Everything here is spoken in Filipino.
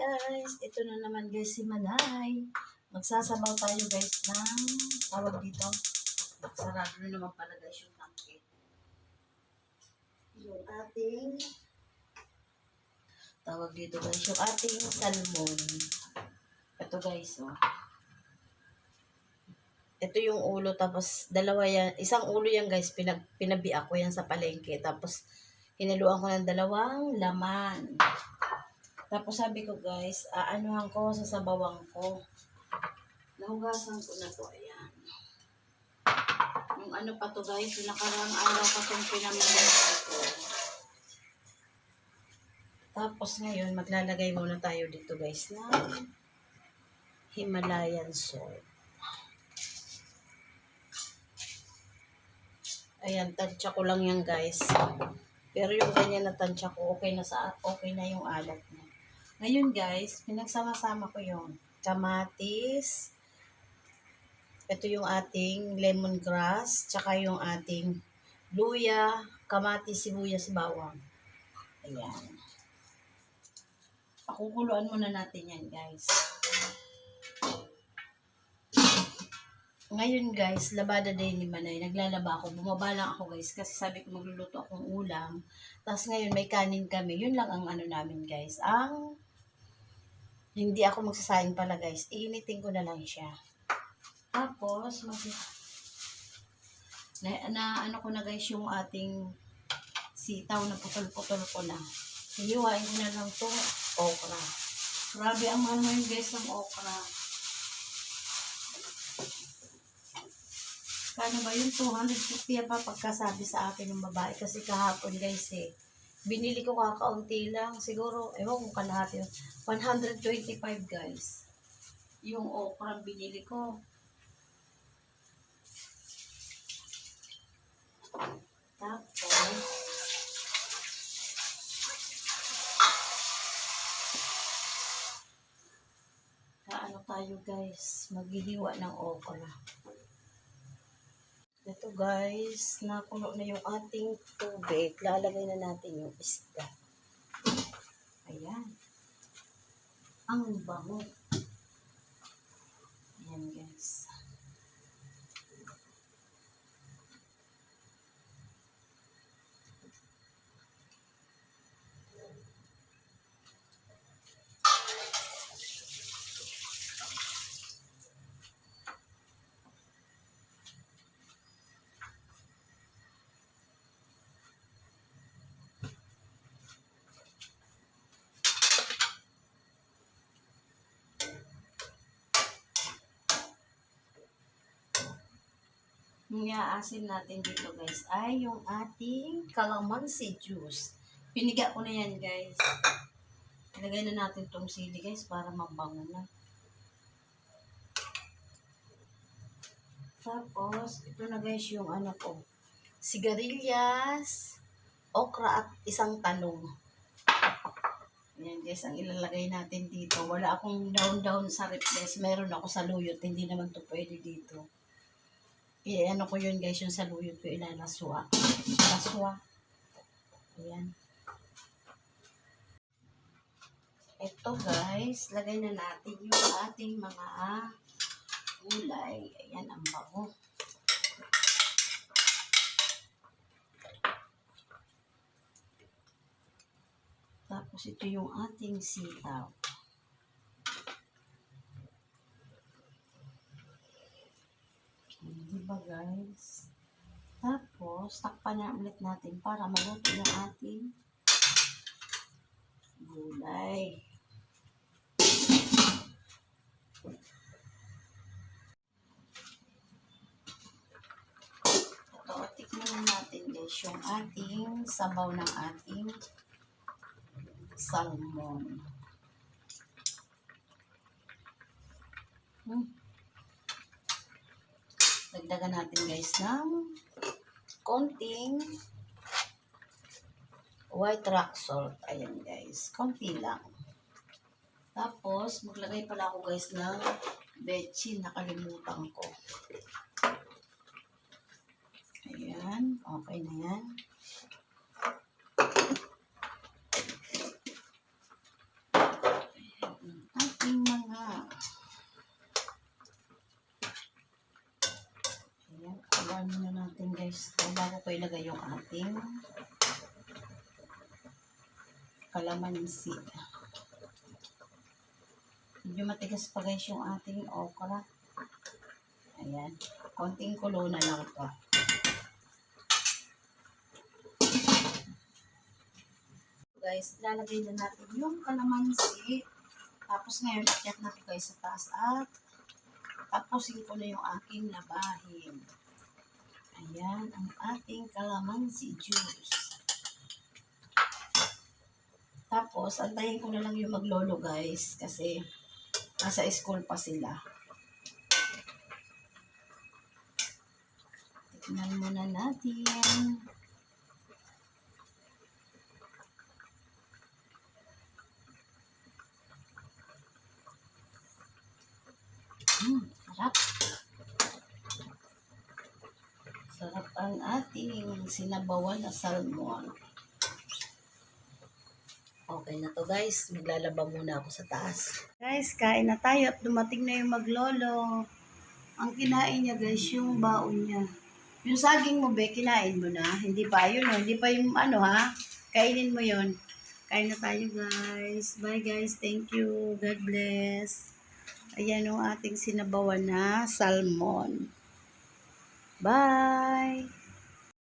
guys, ito na naman guys si Manay. Magsasabaw tayo guys ng tawag dito. Sarado na naman pala guys yung tangke. Yung ating tawag dito guys, yung ating salmon. Ito guys, oh. Ito yung ulo, tapos dalawa yan, isang ulo yan guys, pinabiak ko yan sa palengke. Tapos hinaluan ko ng dalawang laman. Tapos sabi ko guys, aanuhan ko, sasabawang ko. Nahugasan ko na to, ayan. Yung ano pa to guys, yung nakarang araw pa itong pinamagasan ko. Tapos ngayon, maglalagay muna tayo dito guys ng Himalayan salt. Ayan, tansya ko lang yan guys. Pero yung ganyan na tansya ko, okay na yung alat niya. Ngayon guys, pinagsama-sama ko yung kamatis. Ito yung ating lemongrass, tsaka yung ating luya, kamatis, sibuyas, bawang. Ayan. Pakukuluan muna natin yan guys. Ngayon guys, labada day ni Manay. Naglalaba ako. Bumaba lang ako guys kasi sabi ko magluluto akong ulam. Tapos ngayon may kanin kami. Yun lang ang ano namin guys. Hindi ako magsasaing pala guys. Iinitin ko na lang siya. Tapos, ano ko na guys yung ating sitaw na putol-putol ko na. Hihiwain ko na lang itong okra. Grabe ang mahal ngayon guys ng okra. Kano ba yung 250 pa pagkasabi sa akin ng babae kasi kahapon guys binili ko kakaunti lang siguro ewan kung kalahati 125 guys yung okra binili ko. Tapos ano tayo guys, maghihiwa ng okra. Ito guys, nakulo na yung ating tubig. Lalagay na natin yung isda. Ayan. Ang bango. Ayan guys. Yung iaasin natin dito guys ay yung ating calamansi juice. Piniga ko na yan guys. Ilagay na natin tong sili guys para mabango na. Tapos ito na guys yung ano ko. Sigarilyas, okra at isang talong. Ayan guys ang ilalagay natin dito. Wala akong down sa rep guys. Meron ako sa luyot. Hindi naman to pwede dito. Ano ko yun guys, yung saluyot ko ilalaswa. Laswa. Ayan. Ito guys, lagay na natin yung ating mga gulay. Ayan, ang bango. Tapos ito yung ating sitaw. Diba guys? Tapos, takpan na ulit natin para maluto yung ating gulay. Ito, tikman natin guys yung ating sabaw ng ating salmon. Dagdagan natin guys ng konting white rock salt. Ayan guys, konti lang. Tapos, maglagay pala ako guys ng bechin. Nakalimutan ko. Ayan, okay na yan. ilagay yung ating kalamansi. Medyo matigas pa guys yung ating okra. Ayan. Konting kulo na lang ito. Guys, lalagay na natin yung kalamansi. Tapos ngayon, akyat na ito guys sa taas at tapusin ko na yung aking labahin. Ayan, ang ating kalamansi juice. Tapos, antayin ko na lang yung maglolo guys kasi nasa school pa sila. Tignan muna natin. Sarap. Sarap ang ating sinabawan na salmon. Okay na to guys. Maglalaba muna ako sa taas. Guys, kain na tayo at dumating na yung maglolo. Ang kinain niya guys, yung baon niya. Yung saging mo be, kinain mo na. Hindi pa yun, no? Hindi pa yung ano ha. Kainin mo yun. Kain na tayo guys. Bye guys. Thank you. God bless. Ayan yung ating sinabawan na salmon. Bye!